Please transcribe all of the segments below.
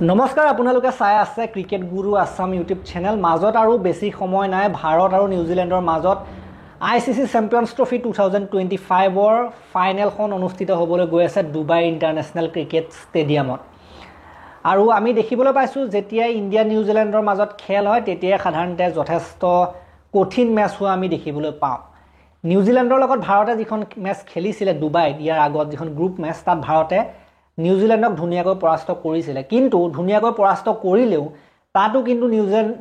নমস্কাৰ আপোনালোকে চাই আছে ক্ৰিকেট গুৰু আছাম ইউটিউব চেনেল মাজত আৰু বেছি সময় নাই ভাৰত আৰু নিউজিলেণ্ডৰ মাজত আইসিসি চেম্পিয়ন্স ট্ৰফি 2025 ৰ ফাইনেলখন অনুষ্ঠিত হ'বলৈ গৈ আছে দুবাই ইন্টাৰনেশ্যনেল ক্ৰিকেট ষ্টেডিয়ামত আৰু আমি দেখিবলৈ পাইছো যেতিয়া ইণ্ডিয়া নিউজিলেণ্ডৰ মাজত খেল হয় তেতিয়া সাধাৰণতে যথেষ্ট কঠিন মেচ হোৱা আমি দেখিবলৈ পাওঁ নিউজিলেণ্ডৰ লগত ভাৰতে যিখন মেচ খেলিছিলে দুবাইত ইয়াৰ আগত যিখন গ্ৰুপ মেচ তাত ভাৰতে নিউজিলেণ্ডক ধুনিয়াকৈ পৰাস্ত কৰিছিল কিন্তু ধুনিয়াকৈ পৰাস্ত কৰিলেও তাতো কিন্তু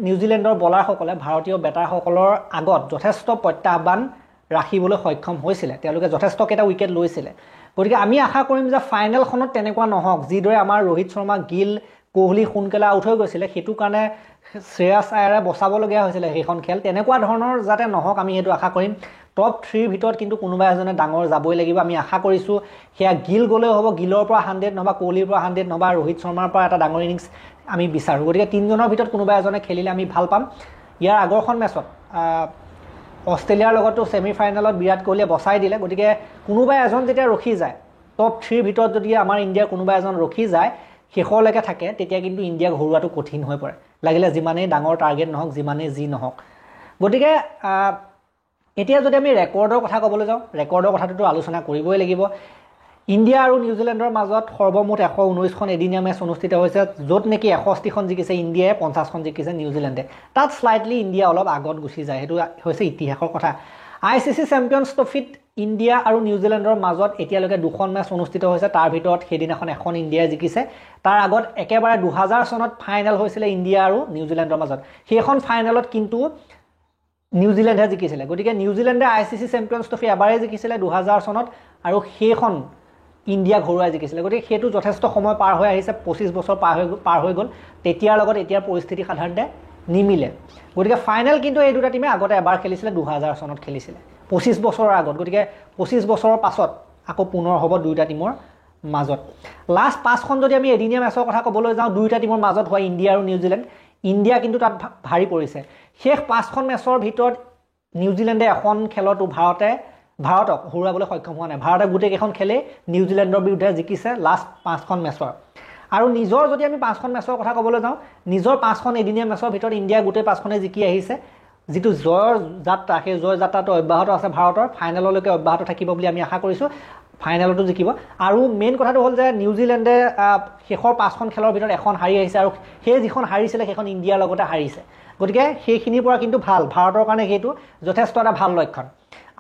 নিউজিলেণ্ডৰ বলাৰসকলে ভাৰতীয় বেটাৰসকলৰ আগত যথেষ্ট প্ৰত্যাহ্বান ৰাখিবলৈ সক্ষম হৈছিল তেওঁলোকে যথেষ্ট কেটা উইকেট লৈছিল গতিকে আমি আশা কৰিম যে ফাইনেলখনত তেনেকুৱা নহওক যিদৰে আমাৰ ৰোহিত শৰ্মা গিল কোহলি সোনকালে আউট হৈ গৈছিল হেতু কাৰণে শ্ৰেয়াস আয়াৰে বচাবলগীয়া হৈছিল সেইখন খেল তেনেকুৱা ধৰণৰ যাতে নহওক আমি হেতু আশা কৰিম টপ 3 ৰ ভিতৰত কিন্তু কোনোবা এজনে ডাঙৰ যাবই লাগিব আমি আশা কৰিছো হেয়া গিল গলে হ'ব গিলৰ পৰা 100 নবা কোহলিৰ পৰা 100 নবা ৰোহিত শৰ্মাৰ পৰা এটা ডাঙৰ ইনিংস আমি বিচাৰো গতিকে তিনজনৰ ভিতৰত কোনোবা এজনে খেলিলে আমি ভাল পাম ইয়াৰ আগৰখন মেচত অষ্ট্ৰেলিয়াৰ লগতো সেমি ফাইনেলত বিৰাট কোহলিয়ে বচাই দিলে গতিকে কোনোবা এজন যেতিয়া ৰখি যায় টপ 3 ৰ ভিতৰত যদি আমাৰ ইণ্ডিয়াৰ কোনোবা এজন ৰখি যায় শেষলৈকে থাকে তেতিয়া কিন্তু ইণ্ডিয়াক হৰুৱাটো কঠিন হৈ পৰে লাগিলে যিমানেই ডাঙৰ টাৰ্গেট নহওক যিমানেই যি নহওক গতিকে এতিয়া যদি আমি ৰেকৰ্ডৰ কথা ক'বলৈ যাওঁ ৰেকৰ্ডৰ কথাটো আলোচনা কৰিবই লাগিব ইণ্ডিয়া আৰু নিউজিলেণ্ডৰ মাজত সৰ্বমুঠ 119খন এদিনীয়া মেচ অনুষ্ঠিত হৈছে য'ত নেকি 61খন জিকিছে ইণ্ডিয়াই 50খন জিকিছে নিউজিলেণ্ডে তাত স্লাইটলি ইণ্ডিয়া অলপ আগত গুচি যায় হেতু হৈছে ইতিহাসৰ কথা আইসিসি চেম্পিয়ন্স ট্ৰফিত ইণ্ডিয়া আৰু নিউজিলেণ্ডৰ মাজত এতিয়ালৈকে দুখন মেচ অনুষ্ঠিত হৈছে তাৰ ভিতৰত সেইদিনাখন এখন ইণ্ডিয়াই জিকিছে তাৰ আগত একেবাৰে 2000 চনত ফাইনেল হৈছিল ইণ্ডিয়া আৰু নিউজিলেণ্ডৰ মাজত সেইখন ফাইনেলত কিন্তু নিউজিলেণ্ডে জিকিছিল গতিকে নিউজিলেণ্ডে আইসিসি চেম্পিয়ন্স ট্ৰফি এবাৰে জিকিছিল 2000 চনত আৰু সেইখন ইণ্ডিয়া ঘৰুৱাই জিকিছিল গতিকে হেতু যথেষ্ট সময় পাৰ হৈ আহিছে 25 বছৰ পাৰ হৈ গ'ল তেতিয়াৰ লগত এতিয়াৰ পৰিস্থিতি সাধাৰণতে নিমিলে গতিকে ফাইনেল কিন্তু এই দুটা টিমে আগতে এবাৰ খেলিছিল 2000 চনত খেলিছিল 25 বছৰৰ আগত গতিকে 25 বছৰৰ পাছত আকৌ পুনৰ হ'ব দুটা টিমৰ মাজত লাষ্ট 5খন যদি আমি এদিনীয়া মেচৰ কথা ক'বলৈ যাওঁ দুটা টিমৰ মাজত হয় ইণ্ডিয়া আৰু নিউজিলেণ্ড ইণ্ডিয়া কিন্তু তাত ভাৰী পৰিছে শেষ 5খন মেচৰ ভিতৰত নিউজিলেণ্ডে এখন খেলতো ভাৰতক হৰুৱাবলৈ সক্ষম হোৱা নাই ভাৰতে গোটেই কেইখন খেলে নিউজিলেণ্ডৰ বিৰুদ্ধে জিকিছে লাষ্ট 5খন মেচৰ আৰু নিজৰ যদি আমি 5খন মেচৰ কথা ক'বলৈ যাওঁ নিজৰ 5খন এদিনীয়া মেচৰ ভিতৰত ইণ্ডিয়া গোটেই 5খনে জিকি আহিছে যেটো জয়ৰ যাত্ৰা সেই জয় যাত্ৰাটো অব্যাহত আছে ভাৰতৰ ফাইনেললৈকে অব্যাহত থাকিব বুলি আমি আশা কৰিছো ফাইনেলতো জিকিব আৰু মেইন কথাটো হ'ল যে নিউজিলেণ্ডে শেষৰ 5খন খেলৰ ভিতৰত এখন হাৰি আহিছে আৰু সেই যিখন হাৰিছিলে সেইখন ইণ্ডিয়াৰ লগতে হাৰিছে গতিকে সেইখিনিৰ পৰা কিন্তু ভাল ভাৰতৰ কাৰণে হেতু যথেষ্ট এটা ভাল লক্ষণ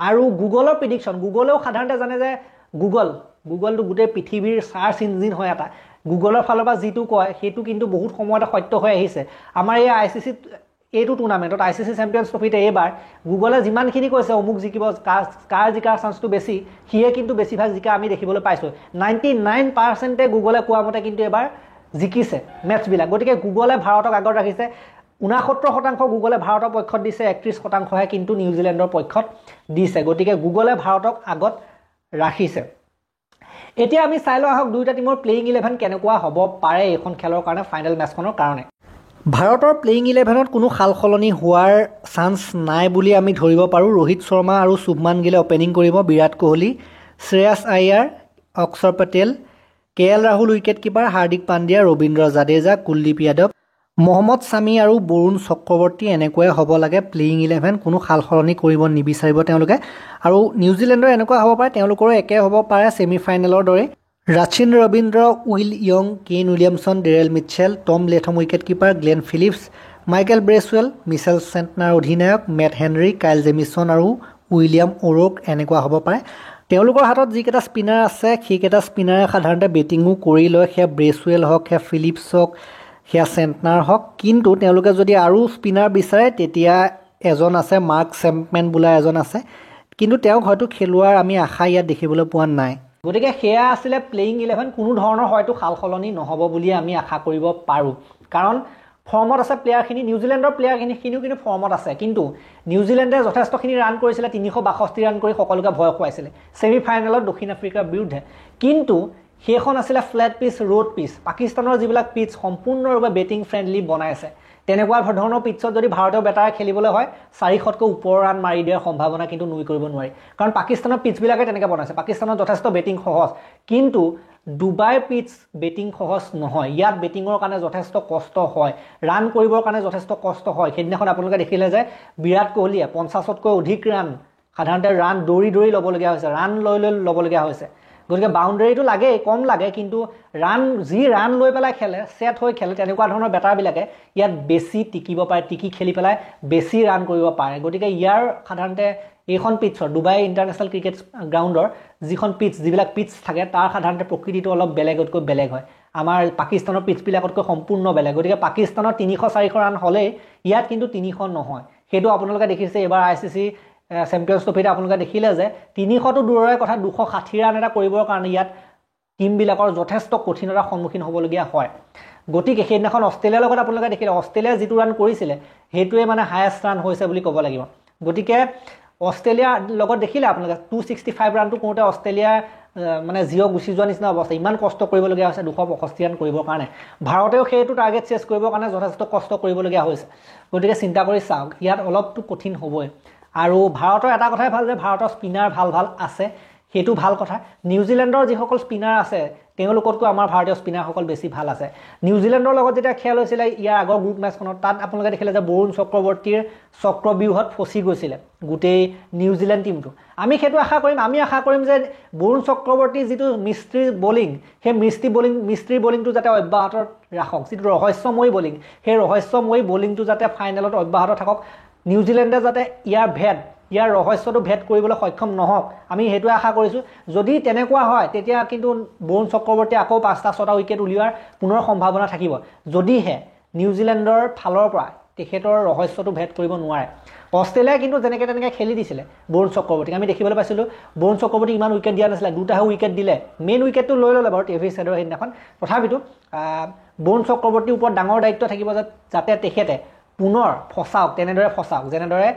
আৰু গুগলৰ প্ৰেডিকচন গুগলেও সাধাৰণতে জানে যে গুগলটো গোটেই পৃথিৱীৰ সাৰ্চ ইঞ্জিন হয় এটা গুগলৰ ফালৰ পৰা যিটো কয় হেতু কিন্তু বহুত সময়তে সত্য হৈ আহিছে আমাৰ এই আইসিসি এইটো টুৰ্নামেণ্টত আইসিসি চেম্পিয়ন্স ট্ৰফিতে এইবাৰ গুগলে যিমানখিনি কৈছে অমুক জিকিব কাৰ জিকাৰ চান্সটো বেছি হিয়ে কিন্তু বেছিভাগ জিকা আমি দেখিবলৈ পাইছো 99% গুগলে কোৱা মতে কিন্তু এবাৰ জিকিছে মেচবিলাক গতিকে গুগলে ভাৰতক আগত ৰাখিছে 69% গুগলে ভাৰতৰ পক্ষত দিছে 31%হে কিন্তু নিউজিলেণ্ডৰ পক্ষত দিছে গতিকে গুগলে ভাৰতক আগত ৰাখিছে এতিয়া আমি চাই লওঁ আহক দুইটা টিমৰ প্লেইং 11 কেনেকুৱা হ'ব পাৰে এইখন খেলৰ কাৰণে ফাইনেল মেচখনৰ কাৰণে ভাৰতৰ প্লেইং 11ত কোনো খালখলনি হোৱাৰ চান্স নাই বুলি আমি ধৰিব পাৰো ৰোহিত শৰ্মা আৰু শুভমান গিলে ওপেনিং কৰিব Virat Kohli Shreyas Iyer Axar Patel KL Rahul wicket keeper Hardik Pandya Ravindra Jadeja Kuldeep Yadav Mohammed Shami আৰু বৰুণ চক্ৰৱৰ্তী এনেকুৱাই হ'ব লাগে প্লেইং 11 কোনো খালখলনি কৰিব নিবিচাৰিব তেওঁলোকে আৰু নিউজিলেণ্ডৰ এনেকুৱা হ'ব পাৰে তেওঁলোকৰ একে হ'ব পাৰে সেমি ফাইনেলৰ দৰে Rachin Ravindra Will Young Kane Williamson Daryl Mitchell Tom Latham wicket keeper Glenn Phillips Michael Bracewell Mitchell Santner অধিনায়ক মেট হেনৰী কাইল জেমিছন আৰু উইলিয়াম ওৰক এনেকুৱা হ'ব পাৰে তেওঁলোকৰ হাতত যিকেইটা স্পিনাৰ আছে সেইকেইটা স্পিনাৰে সাধাৰণতে বেটিঙো কৰি লয় সেয়া ব্ৰেছৱেল হওক সেয়া ফিলিপছ হওক সেয়া চেণ্টনাৰ হওক কিন্তু তেওঁলোকে যদি আৰু স্পিনাৰ বিচাৰে তেতিয়া এজন আছে মাৰ্ক চেম্পমেন বোলা এজন আছে কিন্তু তেওঁক হয়তো খেলুৱাৰ আমি আশা ইয়াত দেখিবলৈ পোৱা নাই গতিকে সেয়া আছিলে প্লেইং 11 কোনো ধৰণৰ হয়তো খালখলনি নহ'ব বুলি আমি আশা কৰিব পাৰো কাৰণ ফৰ্মত আছে প্লেয়াৰখিনি নিউজিলেণ্ডৰ প্লেয়াৰখিনিও কিন্তু ফৰ্মত আছে কিন্তু নিউজিলেণ্ডে যথেষ্টখিনি ৰান কৰিছিলে 362 ৰান কৰি সকলোকে ভয় খুৱাইছিলে সেমি ফাইনেলত দক্ষিণ আফ্ৰিকাৰ বিৰুদ্ধে কিন্তু সেইখন আছিলে ফ্লেট পিচ ৰোড পিচ পাকিস্তানৰ যিবিলাক পিচ সম্পূৰ্ণৰূপে বেটিং ফ্ৰেণ্ডলি বনাই আছে তেনেকুৱা ধৰণৰ পিচত যদি ভাৰতীয় বেটাৰে খেলিবলৈ হয় 400তকৈ ওপৰ ৰান মাৰি দিয়াৰ সম্ভাৱনা কিন্তু নুই কৰিব নোৱাৰি কাৰণ পাকিস্তানৰ পিচবিলাকে তেনেকৈ বনাইছে পাকিস্তানৰ যথেষ্ট বেটিং সহজ কিন্তু ডুবাইৰ পিচ বেটিং সহজ নহয় ইয়াত বেটিঙৰ কাৰণে যথেষ্ট কষ্ট হয় ৰান কৰিবৰ কাৰণে যথেষ্ট কষ্ট হয় সেইদিনাখন আপোনালোকে দেখিলে যে বিৰাট কোহলিয়ে 50তকৈ অধিক ৰান সাধাৰণতে ৰান দৌৰি দৌৰি ল'বলগীয়া হৈছে ৰান লৈ লৈ ল'বলগীয়া হৈছে গতিকে বাউণ্ডাৰীটো লাগে কম লাগে কিন্তু ৰান যি ৰান লৈ পেলাই খেলে সেট হৈ খেলে তেনেকুৱা ধৰণৰ বেটাৰবিলাকে ইয়াত বেছি টিকিব পাৰে টিকি খেলি পেলাই বেছি ৰান কৰিব পাৰে গতিকে ইয়াৰ সাধাৰণতে এইখন পিচৰ ডুবাই ইণ্টাৰনেশ্যনেল ক্ৰিকেট গ্ৰাউণ্ডৰ যিখন পিচ যিবিলাক পিচ থাকে তাৰ সাধাৰণতে প্ৰকৃতিটো অলপ বেলেগতকৈ বেলেগ হয় আমাৰ পাকিস্তানৰ পিচবিলাকতকৈ সম্পূৰ্ণ বেলেগ গতিকে পাকিস্তানৰ 300-400 ৰান হ'লেই ইয়াত কিন্তু 300 নহয় সেইটো আপোনালোকে দেখিছে এবাৰ ICC চেম্পিয়ন্স ট্ৰফিতে আপোনালোকে দেখিলে যে 300টো দূৰৰে কথা 260 ৰান এটা কৰিবৰ কাৰণে ইয়াত টিমবিলাকৰ যথেষ্ট কঠিনতাৰ সন্মুখীন হ'বলগীয়া হয় গতিকে সেইদিনাখন অষ্ট্ৰেলিয়াৰ লগত আপোনালোকে দেখিলে অষ্ট্ৰেলিয়াই যিটো ৰান কৰিছিলে সেইটোৱে মানে হায়েষ্ট ৰান হৈছে বুলি ক'ব লাগিব গতিকে অষ্ট্ৰেলিয়াৰ লগত দেখিলে আপোনালোকে 265 ৰানটো কৰোঁতে অষ্ট্ৰেলিয়া মানে জিঅ' গুচি যোৱা নিচিনা অৱস্থা ইমান কষ্ট কৰিবলগীয়া হৈছে 265 ৰান কৰিবৰ কাৰণে ভাৰতেও সেইটো টাৰ্গেট চেছ কৰিবৰ কাৰণে যথেষ্ট কষ্ট কৰিবলগীয়া হৈছে গতিকে চিন্তা কৰি চাওক ইয়াত অলপতো কঠিন হ'বই আৰু ভাৰতৰ এটা কথাই ভাল যে ভাৰতৰ স্পিনাৰ ভাল ভাল আছে সেইটো ভাল কথা নিউজিলেণ্ডৰ যিসকল স্পিনাৰ আছে তেওঁলোকতকৈ আমাৰ ভাৰতীয় স্পিনাৰসকল বেছি ভাল আছে নিউজিলেণ্ডৰ লগত যেতিয়া খেল হৈছিলে ইয়াৰ আগৰ গ্ৰুপ মেচখনত তাত আপোনালোকে দেখিলে যে বৰুণ চক্ৰৱৰ্তীৰ চক্ৰব্যূহত ফচি গৈছিলে গোটেই নিউজিলেণ্ড টিমটো আমি সেইটো আশা কৰিম যে বৰুণ চক্ৰৱৰ্তীৰ যিটো মিস্ত্ৰীৰ বলিং সেই মিস্ত্ৰীৰ বলিংটো যাতে অব্যাহত ৰাখক যিটো ৰহস্যময়ী বলিং সেই ৰহস্যময়ী বলিংটো যাতে ফাইনেলত অব্যাহত থাকক নিউজিলেণ্ডে যাতে ইয়াৰ ৰহস্যটো ভেদ কৰিবলৈ সক্ষম নহওক আমি সেইটো আশা কৰিছোঁ যদি তেনেকুৱা হয় তেতিয়া কিন্তু বৰুণ চক্ৰৱৰ্তীয়ে আকৌ 5-6টা উইকেট উলিওৱাৰ পুনৰ সম্ভাৱনা থাকিব যদিহে নিউজিলেণ্ডৰ ফালৰ পৰা তেখেতৰ ৰহস্যটো ভেদ কৰিব নোৱাৰে অষ্ট্ৰেলিয়াই কিন্তু তেনেকৈ খেলি দিছিলে বৰুণ চক্ৰৱৰ্তীক আমি দেখিবলৈ পাইছিলোঁ বৰুণ চক্ৰৱৰ্তী ইমান উইকেট দিয়া নাছিলে দুটাহে উইকেট দিলে মেইন উইকেটটো লৈ ল'লে বাৰু টেভিছ হেডৰ সেইদিনাখন তথাপিতো বৰুণ চক্ৰৱৰ্তীৰ ওপৰত ডাঙৰ দায়িত্ব থাকিব যাতে তেখেতে পুনৰ ফচাওক তেনেদৰে ফচাওক যেনেদৰে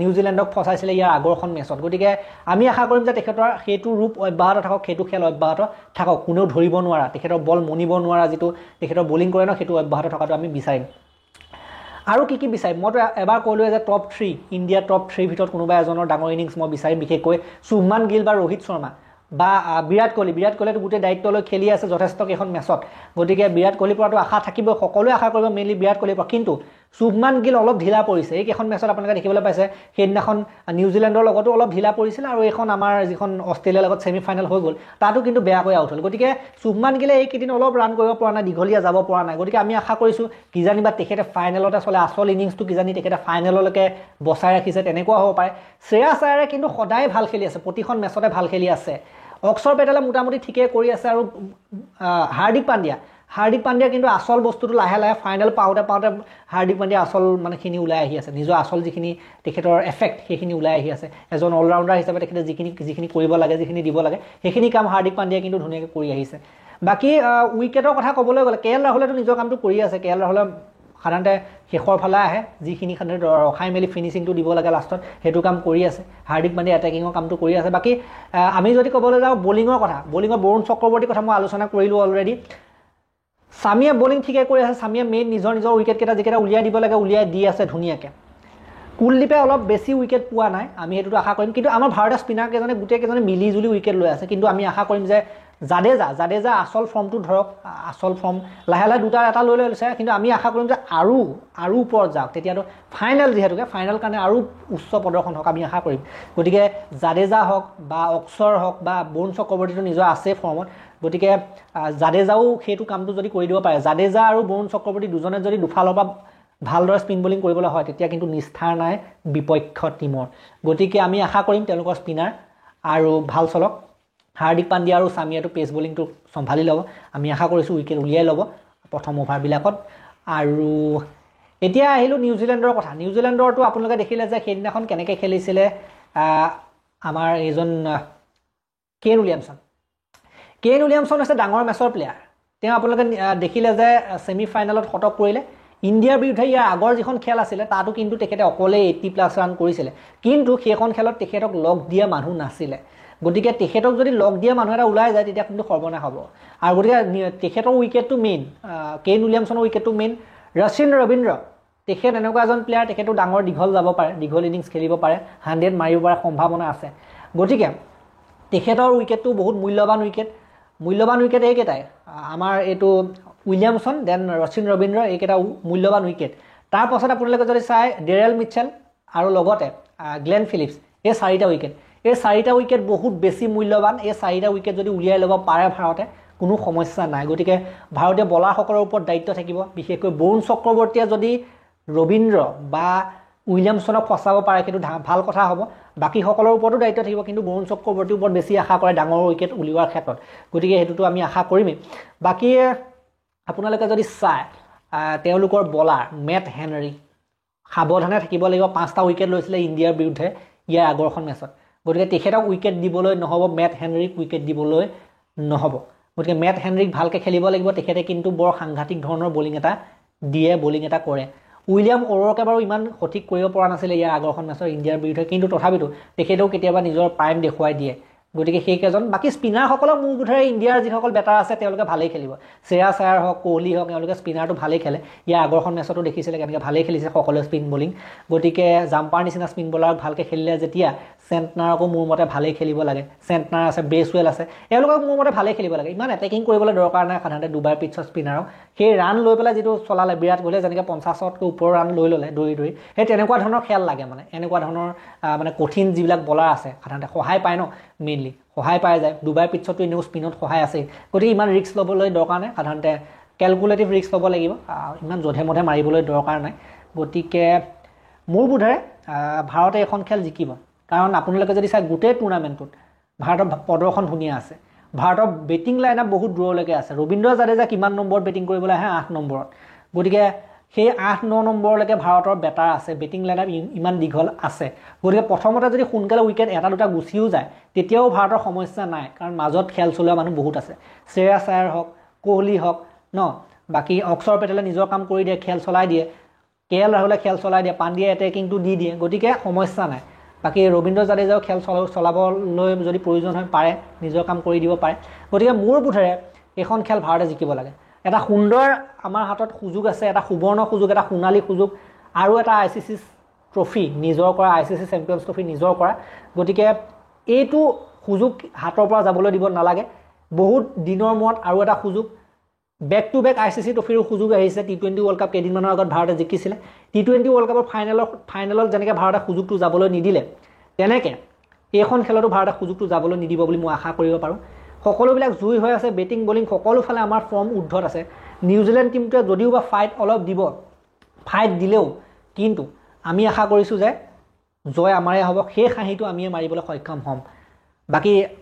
নিউজিলেণ্ডক ফচাইছিলে ইয়াৰ আগৰখন মেচত গতিকে আমি আশা কৰিম যে তেখেতৰ সেইটো ৰূপ অব্যাহত থাকক সেইটো খেল অব্যাহত থাকক কোনেও ধৰিব নোৱাৰা তেখেতৰ বল মনিব নোৱাৰা যিটো তেখেতৰ বলিং কৰে ন সেইটো অব্যাহত থকাটো আমি বিচাৰিম আৰু কি বিচাৰিম মইতো এবাৰ ক'লোৱে যে টপ 3 ইণ্ডিয়া টপ 3 ভিতৰত কোনোবা এজনৰ ডাঙৰ ইনিংছ মই বিচাৰিম বিশেষকৈ শুভমান গিল বা ৰোহিত শৰ্মা বা বিৰাট কোহলিটো গোটেই দায়িত্ব লৈ খেলি আছে যথেষ্ট কেইখন মেচত গতিকে বিৰাট কোহলিৰ পৰাটো আশা থাকিব সকলোৱে আশা কৰিব মেইনলি বিৰাট কোহলিৰ পৰা কিন্তু শুভমান গিল অলপ ঢিলা পৰিছে এই কেইখন মেচত আপোনালোকে দেখিবলৈ পাইছে সেইদিনাখন নিউজিলেণ্ডৰ লগতো অলপ ঢিলা পৰিছিল আৰু এইখন আমাৰ যিখন অষ্ট্ৰেলিয়াৰ লগত ছেমি ফাইনেল হৈ গ'ল তাতো কিন্তু বেয়াকৈ আউট হ'ল গতিকে শুভমান গিলে এইকেইদিন অলপ ৰান কৰিব পৰা নাই দীঘলীয়া যাব পৰা নাই গতিকে আমি আশা কৰিছোঁ কিজানি বা তেখেতে ফাইনেলতে চলে আচল ইনিংছটো কিজানি তেখেতে ফাইনেললৈকে বচাই ৰাখিছে তেনেকুৱা হ'ব পাৰে শ্ৰেয়াছ আয়াৰে কিন্তু সদায় ভাল খেলি আছে প্ৰতিখন মেচতে ভাল খেলি আছে অক্সৰ পেটেলে মোটামুটি ঠিকে কৰি আছে আৰু হাৰ্দিক পাণ্ডিয়া কিন্তু আচল বস্তুটো লাহে লাহে ফাইনেল পাওঁতে হাৰ্দিক পাণ্ডিয়া আচল মানেখিনি ওলাই আহি আছে নিজৰ আচল যিখিনি তেখেতৰ এফেক্ট সেইখিনি ওলাই আহি আছে এজন অলৰাউণ্ডাৰ হিচাপে তেখেতে যিখিনি কৰিব লাগে যিখিনি দিব লাগে সেইখিনি কাম হাৰ্দিক পাণ্ডিয়াই কিন্তু ধুনীয়াকৈ কৰি আহিছে বাকী উইকেটৰ কথা ক'বলৈ গ'লে কে এল ৰাহুলেতো নিজৰ কামটো কৰি আছে কে এল ৰাহুলে সাধাৰণতে শেষৰ ফালে আহে যিখিনি সাধাৰণতে ৰখাই মেলি ফিনিচিংটো দিব লাগে লাষ্টত সেইটো কাম কৰি আছে হাৰ্দিক পাণ্ডিয়া এটেকিঙৰ কামটো কৰি আছে বাকী আমি যদি ক'বলৈ যাওঁ বলিঙৰ বৰুণ চক্ৰৱৰ্তীৰ কথা মই আলোচনা কৰিলোঁ অলৰেডি সামিয়ে বলিং ঠিকে কৰি আছে সামিয়ে মেইন নিজৰ উইকেটকেইটা যিকেইটা উলিয়াই দিব লাগে উলিয়াই দি আছে ধুনীয়াকৈ কুলদীপে অলপ বেছি উইকেট পোৱা নাই আমি সেইটোতো আশা কৰিম কিন্তু আমাৰ ভাৰতীয় স্পিনাৰকেইজনে গোটেইকেইজনে মিলিজুলি উইকেট লৈ আছে কিন্তু আমি আশা কৰিম যে জাদেজা আচল ফৰ্মটো ধৰক আচল ফৰ্ম লাহে লাহে দুটা এটা লৈ লৈছে কিন্তু আমি আশা কৰিম যে আৰু ওপৰত যাওক তেতিয়াতো ফাইনেল যিহেতুকে ফাইনেল কাৰণে আৰু উচ্চ প্ৰদৰ্শন হওক আমি আশা কৰিম গতিকে জাদেজা হওক বা অক্সৰ হওক বা বৰুণ চক্ৰৱৰ্তীটো নিজৰ আছে ফৰ্মত গতিকে জাদেজাও সেইটো কামটো যদি কৰি দিব পাৰে জাদেজা আৰু বৰুণ চক্ৰৱৰ্তী দুজনে যদি দুফালৰ পৰা ভালদৰে স্পিন বলিং কৰিবলৈ হয় তেতিয়া কিন্তু নিষ্ঠাৰ নাই বিপক্ষ টিমৰ গতিকে আমি আশা কৰিম তেওঁলোকৰ স্পিনাৰ আৰু ভাল চলক হাৰ্দিক পাণ্ডিয়া আৰু সামিয়াটো পেচ বলিংটো চম্ভালি ল'ব আমি আশা কৰিছোঁ উইকেট উলিয়াই ল'ব প্ৰথম অভাৰবিলাকত আৰু এতিয়া আহিলোঁ নিউজিলেণ্ডৰ কথা নিউজিলেণ্ডৰটো আপোনালোকে দেখিলে যে সেইদিনাখন কেনেকৈ খেলিছিলে আমাৰ এইজন কেন উইলিয়ামছন হৈছে ডাঙৰ মেচৰ প্লেয়াৰ তেওঁ আপোনালোকে দেখিলে যে ছেমি ফাইনেলত শতক কৰিলে ইণ্ডিয়াৰ বিৰুদ্ধে ইয়াৰ আগৰ যিখন খেল আছিলে তাতো কিন্তু তেখেতে অকলে 80+ ৰান কৰিছিলে কিন্তু সেইখন খেলত তেখেতক লগ দিয়া মানুহ নাছিলে গতিকে তেখেতক যদি লগ দিয়া মানুহ এটা ওলাই যায় তেতিয়া কিন্তু সৰ্বনাশ হ'ব আৰু গতিকে তেখেতৰ উইকেটটো মেইন কেইন উইলিয়ামছনৰ উইকেটটো মেইন ৰচিন ৰবীন্দ্ৰ তেখেত এনেকুৱা এজন প্লেয়াৰ তেখেতো ডাঙৰ দীঘল যাব পাৰে দীঘল ইনিংছ খেলিব পাৰে 100 মাৰিব পৰা সম্ভাৱনা আছে গতিকে তেখেতৰ উইকেটটো বহুত মূল্যৱান উইকেট এইকেইটাই আমাৰ এইটো উইলিয়ামছন দেন ৰচিন ৰবীন্দ্ৰ এইকেইটা মূল্যৱান উইকেট তাৰ পাছত আপোনালোকে যদি চাই ডেৰেল মিটচেল আৰু লগতে গ্লেন ফিলিপছ এই চাৰিটা উইকেট বহুত বেছি মূল্যৱান এই চাৰিটা উইকেট যদি উলিয়াই ল'ব পাৰে ভাৰতে কোনো সমস্যা নাই গতিকে ভাৰতীয় বলাৰসকলৰ ওপৰত দায়িত্ব থাকিব বিশেষকৈ বৰুণ চক্ৰৱৰ্তীয়ে যদি ৰবীন্দ্ৰ বা উইলিয়ামছনক ফচাব পাৰে কিন্তু ভাল কথা হ'ব বাকীসকলৰ ওপৰতো দায়িত্ব থাকিব কিন্তু বৰুণ চক্ৰৱৰ্তীৰ ওপৰত বেছি আশা কৰে ডাঙৰ উইকেট উলিওৱাৰ ক্ষেত্ৰত গতিকে সেইটোতো আমি আশা কৰিমেই বাকী আপোনালোকে যদি চাই তেওঁলোকৰ বলাৰ মেট হেনৰী সাৱধানে থাকিব লাগিব 5টা উইকেট লৈছিলে ইণ্ডিয়াৰ বিৰুদ্ধে ইয়াৰ আগৰখন মেচত গতিকে তেখেতক উইকেট দিবলৈ নহ'ব মেট হেনৰীক উইকেট দিবলৈ নহ'ব গতিকে মেট হেনৰীক ভালকৈ খেলিব লাগিব তেখেতে কিন্তু বৰ সাংঘাতিক ধৰণৰ বলিং এটা কৰে উইলিয়াম অ'ৰকে বাৰু ইমান সঠিক কৰিব পৰা নাছিলে ইয়াৰ আগৰখন মেচৰ ইণ্ডিয়াৰ বিৰুদ্ধে কিন্তু তথাপিতো তেখেতেও কেতিয়াবা নিজৰ প্ৰাইম দেখুৱাই দিয়ে গতিকে সেইকেইজন বাকী স্পিনাৰসকলক মোৰ বোধেৰে ইণ্ডিয়াৰ যিসকল বেটাৰ আছে তেওঁলোকে ভালেই খেলিব শ্ৰেয়াছ আয়াৰ হওক কোহলি হওক তেওঁলোকে স্পিনাৰটো ভালেই খেলে ইয়াৰ আগৰখন মেচতো দেখিছিলে কেনেকৈ ভালেই খেলিছে সকলোৱে স্পিন বলিং গতিকে জাম্পাৰ নিচিনা স্পিন বলাৰক ভালকৈ খেলিলে যেতিয়া চেণ্টনাৰকো মোৰ মতে ভালেই খেলিব লাগে চেণ্টনাৰ আছে ব্ৰেছৱেল আছে এওঁলোকক মোৰ মতে ভালেই খেলিব লাগে ইমান এটেকিং কৰিবলৈ দৰকাৰ নাই সাধাৰণতে দুবাৰ পিটছৰ স্পিনাৰক সেই ৰান লৈ পেলাই যিটো চলালে বিৰাট কোহলিয়ে যেনেকৈ 50তকৈ ওপৰৰ ৰান লৈ ল'লে দৌৰি সেই তেনেকুৱা ধৰণৰ খেল লাগে মানে এনেকুৱা ধৰণৰ মানে কঠিন যিবিলাক বলাৰ আছে সাধাৰণতে সহায় পায় ন মেইনলি সহায় পাই যায় দুবাৰ পিটছতো এনেও স্পিনত সহায় আছে গতিকে ইমান ৰিস্ক ল'বলৈ দৰকাৰ নাই সাধাৰণতে কেলকুলেটিভ ৰিস্ক ল'ব লাগিব ইমান যধে মধে মাৰিবলৈ দৰকাৰ নাই গতিকে মোৰ বোধেৰে ভাৰতে এখন খেল জিকিব কাৰণ আপোনালোকে যদি চাই গোটেই টুৰ্ণামেণ্টটোত ভাৰতৰ প্ৰদৰ্শন ধুনীয়া আছে ভাৰতৰ বেটিং লাইন আপ বহুত দূৰলৈকে আছে ৰবীন্দ্ৰ জাদেজা কিমান নম্বৰত বেটিং কৰিবলৈ আহে 8 নম্বৰত গতিকে সেই 8-9 নম্বৰলৈকে ভাৰতৰ বেটাৰ আছে বেটিং লাইন আপ ইমান দীঘল আছে গতিকে প্ৰথমতে যদি সোনকালে উইকেট এটা দুটা গুচিও যায় তেতিয়াও ভাৰতৰ সমস্যা নাই কাৰণ মাজত খেল চলোৱা মানুহ বহুত আছে শ্ৰেয়াছ আয়াৰ হওক কোহলি হওক ন বাকী অক্ষৰ পেটেলে নিজৰ কাম কৰি দিয়ে খেল চলাই দিয়ে কেএল ৰাহুলে খেল চলাই দিয়ে পাণ্ডিয়া এটেকিংটো দি দিয়ে গতিকে সমস্যা নাই বাকী ৰবীন্দ্ৰ জাদেজাও খেল চলাবলৈ যদি প্ৰয়োজন হয় পাৰে নিজৰ কাম কৰি দিব পাৰে গতিকে মোৰ বোধেৰে এইখন খেল ভাৰতে জিকিব লাগে এটা সুন্দৰ আমাৰ হাতত সুযোগ আছে এটা সুবৰ্ণ সুযোগ এটা সোণালী সুযোগ আৰু এটা আইচিচি ট্ৰফি নিজৰ কৰা আইচিচি চেম্পিয়নছ ট্ৰফি নিজৰ কৰা গতিকে এইটো সুযোগ হাতৰ পৰা যাবলৈ দিব নালাগে বহুত দিনৰ মূৰত আৰু এটা সুযোগ বেক টু বেক আইচিচি ট্ৰফিৰ সুযোগ আহিছে টি20 ৱৰ্ল্ড কাপ কেইদিনমানৰ আগত ভাৰতে জিকিছিলে টি20 ৱৰ্ল্ড কাপৰ ফাইনেলত যেনেকৈ ভাৰতে সুযোগটো যাবলৈ নিদিলে তেনেকৈ এইখন খেলতো ভাৰতে সুযোগটো যাবলৈ নিদিব বুলি মই আশা কৰিব পাৰোঁ সকলোবিলাক জুই হৈ আছে বেটিং বলিং সকলো ফালে আমাৰ ফৰ্ম উদ্ধত আছে নিউজিলেণ্ড টিমটোৱে যদিও বা ফাইট অলপ দিব ফাইট দিলেও কিন্তু আমি আশা কৰিছোঁ যে জয় আমাৰে হ'ব সেই হাঁহিটো আমিয়ে মাৰিবলৈ সক্ষম হ'ম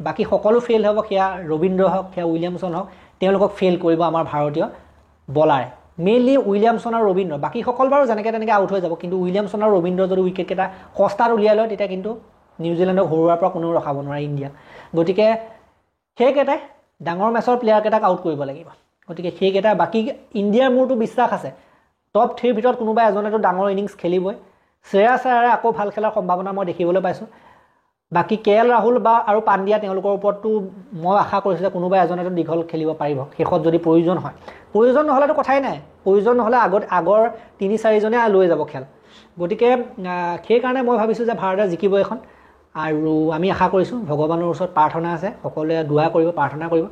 বাকী সকলো ফেইল হ'ব সেয়া ৰবীন্দ্ৰ হওক সেয়া উইলিয়ামছন হওক তেওঁলোকক ফেইল কৰিব আমাৰ ভাৰতীয় বলাৰে মেইনলি উইলিয়ামছন আৰু ৰবীন্দ্ৰ বাকীসকল বাৰু যেনেকৈ তেনেকৈ আউট হৈ যাব কিন্তু উইলিয়ামছন আৰু ৰবীন্দ্ৰ যদি উইকেটকেইটা সস্তাত উলিয়াই লয় তেতিয়া কিন্তু নিউজিলেণ্ডক হৰুৱাৰ পৰা কোনেও ৰখাব নোৱাৰে ইণ্ডিয়াক গতিকে সেইকেইটাই ডাঙৰ মেচৰ প্লেয়াৰকেইটাক আউট কৰিব লাগিব গতিকে সেইকেইটা বাকী ইণ্ডিয়াৰ মোৰতো বিশ্বাস আছে টপ 3 ভিতৰত কোনোবা এজনেতো ডাঙৰ ইনিংছ খেলিবই শ্ৰেয়াছ আয়াৰে আকৌ ভাল খেলাৰ সম্ভাৱনা মই দেখিবলৈ পাইছোঁ বাকী কেএল ৰাহুল বা আৰু পাণ্ডিয়া তেওঁলোকৰ ওপৰতো মই আশা কৰিছোঁ যে কোনোবা এজনেতো দীঘল খেলিব পাৰিব শেষত যদি প্ৰয়োজন হয় প্ৰয়োজন নহ'লেতো কথাই নাই প্ৰয়োজন নহ'লে আগৰ 3-4জনে লৈ যাব খেল গতিকে সেইকাৰণে মই ভাবিছোঁ যে ভাৰতে জিকিব এখন আৰু আমি আশা কৰিছোঁ ভগৱানৰ ওচৰত প্ৰাৰ্থনা আছে সকলোৱে দোৱা কৰিব প্ৰাৰ্থনা কৰিব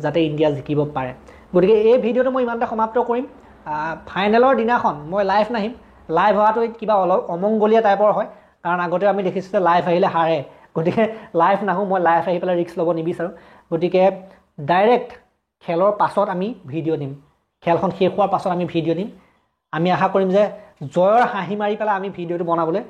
যাতে ইণ্ডিয়া জিকিব পাৰে গতিকে এই ভিডিঅ'টো মই ইমানতে সমাপ্ত কৰিম ফাইনেলৰ দিনাখন মই লাইভ নাহিম লাইভ হোৱাটো কিবা অলপ অমংগলীয়া টাইপৰ হয় কাৰণ আগতে আমি দেখিছোঁ যে লাইভ আহিলে হাৰে গতিকে লাইভ নাহোঁ মই লাইভ আহি পেলাই ৰিস্ক ল'ব নিবিচাৰোঁ গতিকে ডাইৰেক্ট খেলৰ পাছত আমি ভিডিঅ' দিম খেলখন শেষ হোৱাৰ পাছত আমি ভিডিঅ' দিম আমি আশা কৰিম যে জয়ৰ হাঁহি মাৰি পেলাই আমি ভিডিঅ'টো বনাবলৈ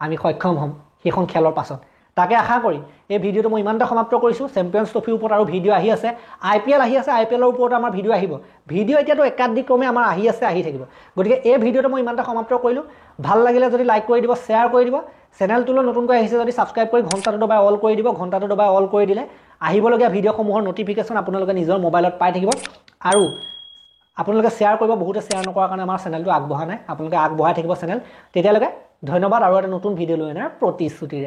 আমি সক্ষম হ'ম সেইখন খেলৰ পাছত তাকে আশা কৰি এই ভিডিঅ'টো মই ইমানতে সমাপ্ত কৰিছোঁ চেম্পিয়নছ ট্ৰফিৰ ওপৰত আৰু ভিডিঅ' আহি আছে IPL আহি আছে IPLৰ ওপৰত আমাৰ ভিডিঅ' আহিব ভিডিঅ' এতিয়াতো একাধিক্ৰমে আমাৰ আহি থাকিব গতিকে এই ভিডিঅ'টো মই ইমানতে সমাপ্ত কৰিলোঁ ভাল লাগিলে যদি লাইক কৰি দিব শ্বেয়াৰ কৰি দিব চেনেলটোলৈ নতুনকৈ আহিছে যদি ছাবস্ক্ৰাইব কৰি ঘণ্টাটো দবাই অল কৰি দিব ঘণ্টাটো দবাই অল কৰি দিলে আহিবলগীয়া ভিডিঅ'সমূহৰ নটিফিকেশ্যন আপোনালোকে নিজৰ মোবাইলত পাই থাকিব আৰু আপোনালোকে শ্বেয়াৰ কৰিব বহুতে শ্বেয়াৰ নকৰাৰ কাৰণে আমাৰ চেনেলটো আগবঢ়া নাই আপোনালোকে আগবঢ়াই থাকিব চেনেল তেতিয়ালৈকে ধন্যবাদ আৰু এটা নতুন ভিডিঅ' লৈ অনাৰ প্ৰতিশ্ৰুতিৰে